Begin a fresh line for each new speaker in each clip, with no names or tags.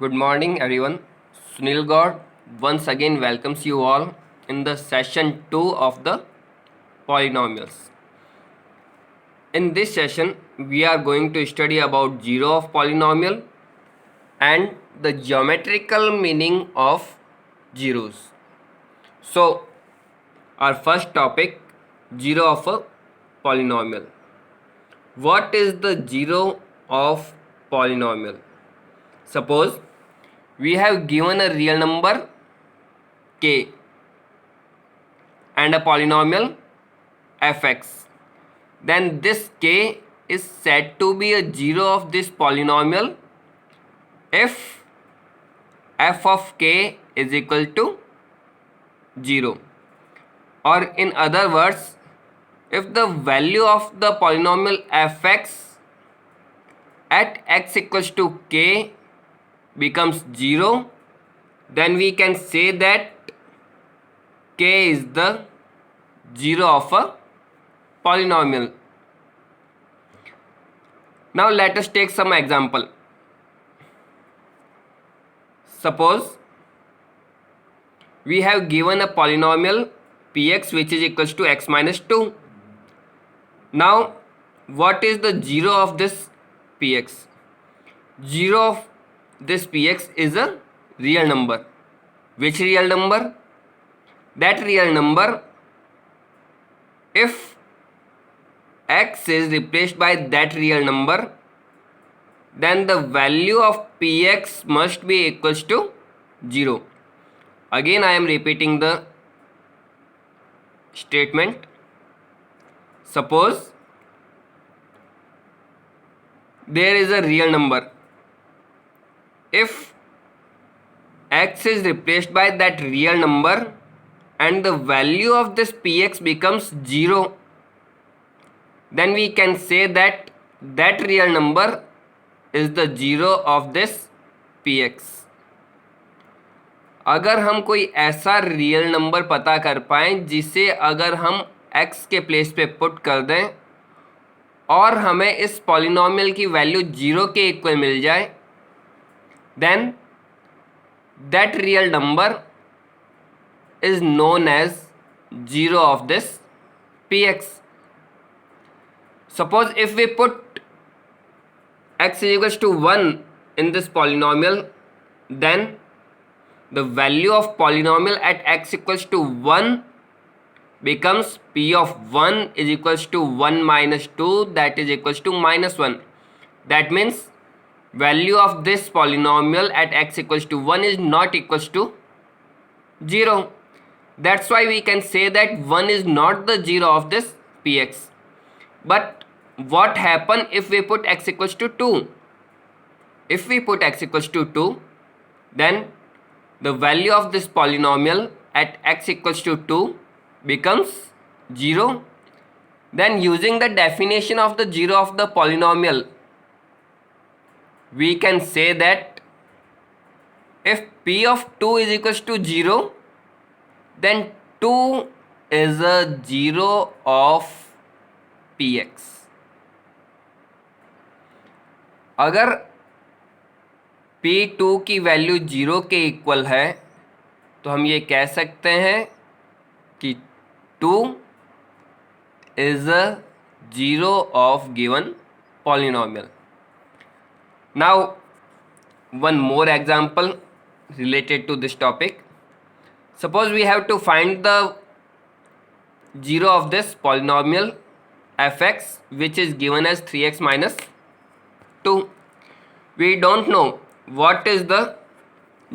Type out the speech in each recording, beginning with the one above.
Good morning, everyone. Sunil Gaur once again welcomes you all in the session 2 of the polynomials. In this session, we are going to study about zero of polynomial and the geometrical meaning of zeros. So, our first topic, zero of a polynomial. What is the zero of polynomial? Suppose we have given a real number k and a polynomial fx, then this k is said to be a zero of this polynomial if f of k is equal to 0, or in other words, if the value of the polynomial fx at x equals to k becomes 0, then we can say that k is the zero of a polynomial. Now let us take some example. Suppose we have given a polynomial px which is equals to x minus 2. Now what is the zero of this px? Zero of this px is a real number. Which real number? That real number if x is replaced by that real number, then the value of px must be equals to 0. Again I am repeating the statement. Suppose there is a real number. If x is replaced by that real number and the value of this px becomes 0, then we can say that that real number is the zero of this px. अगर हम कोई ऐसा real number पता कर पाएँ जिसे अगर हम x के प्लेस पे पुट कर दें और हमें इस पॉलिनोमियल की वैल्यू 0 के इक्वल मिल जाए, then that real number is known as zero of this px. Suppose if we put x is equals to 1 in this polynomial, then the value of polynomial at x equals to 1 becomes p of 1 is equals to 1 minus 2, that is equals to minus 1. That means value of this polynomial at x equals to 1 is not equals to 0. That's why we can say that 1 is not the zero of this px. But what happen if we put x equals to 2? If we put x equals to 2, then the value of this polynomial at x equals to 2 becomes 0. Then using the definition of the zero of the polynomial, we can say that if p of 2 is equals to 0, then 2 is a zero of px. अगर p2 की value 0 के equal है तो हम ये कह सकते हैं कि 2 is a zero of given polynomial. Now one more example related to this topic. Suppose we have to find the zero of this polynomial fx which is given as 3x minus 2. We don't know what is the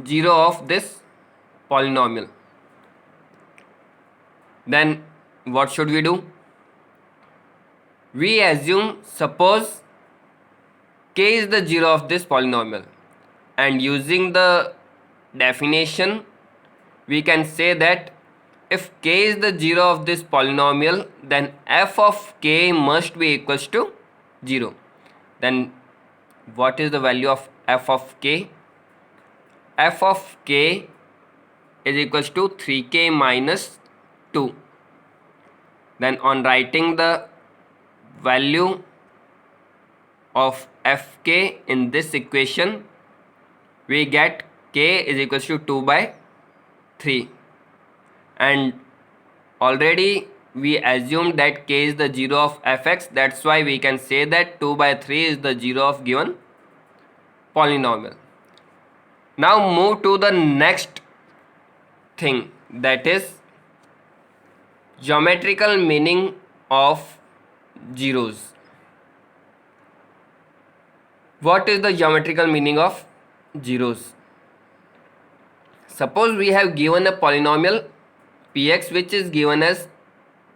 zero of this polynomial. Then what should we do? We assume suppose k is the zero of this polynomial, and using the definition we can say that if k is the zero of this polynomial, then f of k must be equals to 0. Then what is the value of f of k? F of k is equals to 3k minus 2. Then on writing the value of fk in this equation, we get k is equals to 2 by 3, and already we assumed that k is the 0 of fx. That's why we can say that 2 by 3 is the 0 of given polynomial. Now move to the next thing, that is geometrical meaning of zeros. What is the geometrical meaning of zeros? Suppose we have given a polynomial px which is given as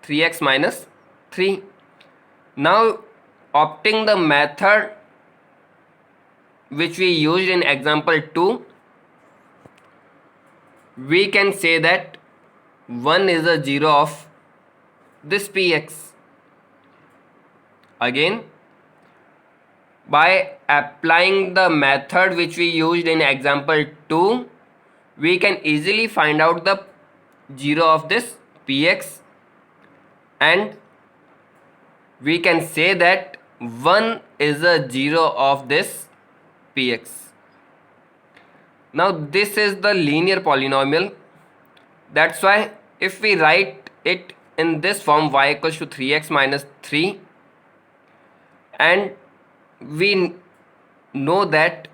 3x minus 3. Now opting the method which we used in example 2, we can say that 1 is a 0 of this px. Again, by applying the method which we used in example 2, we can easily find out the 0 of this px, and we can say that 1 is a 0 of this px. Now this is the linear polynomial. That's why if we write it in this form, y equals to 3x minus 3, and we know that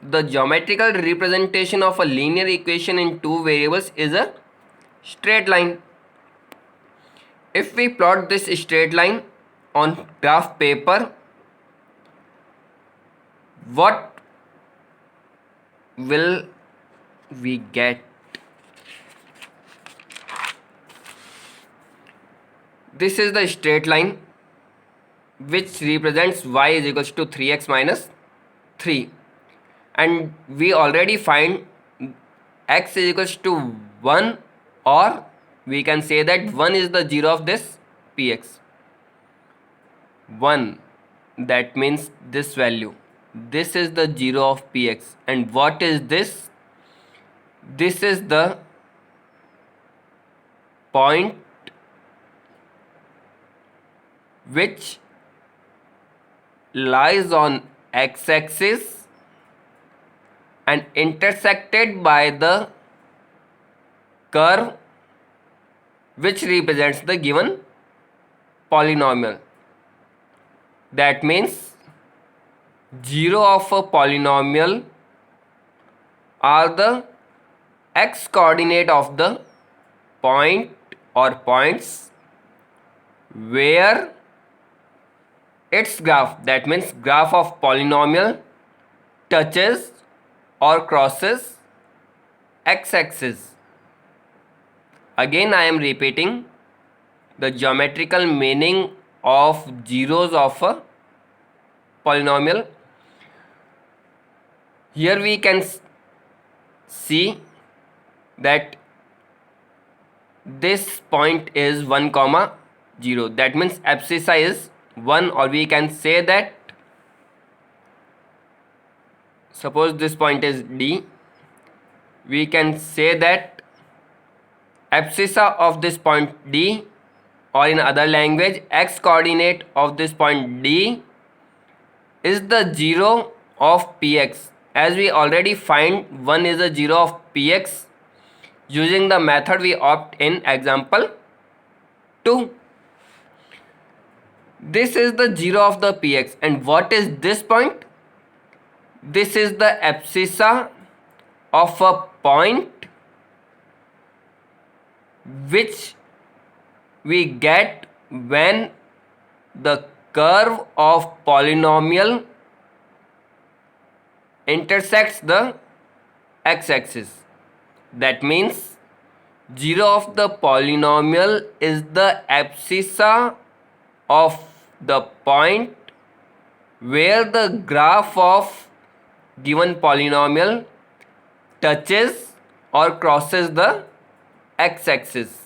the geometrical representation of a linear equation in two variables is a straight line. If we plot this straight line on graph paper, what will we get? This is the straight line which represents y is equals to 3x minus 3, and we already find x is equals to 1, or we can say that 1 is the 0 of this px. 1, that means this value. This is the 0 of px. And what is this? This is the point which lies on x-axis and intersected by the curve which represents the given polynomial. That means 0 of a polynomial are the x coordinate of the point or points where its graph, that means graph of polynomial, touches or crosses x-axis. Again I am repeating the geometrical meaning of zeros of a polynomial. Here we can see that this point is 1, 0. That means abscissa is 1, or we can say that, suppose this point is D, we can say that abscissa of this point D, or in other language x coordinate of this point D, is the 0 of px. As we already find 1 is a 0 of px using the method we opt in example 2. This is the 0 of the px, and what is this point? This is the abscissa of a point which we get when the curve of polynomial intersects the x-axis. That means 0 of the polynomial is the abscissa of the point where the graph of given polynomial touches or crosses the x-axis.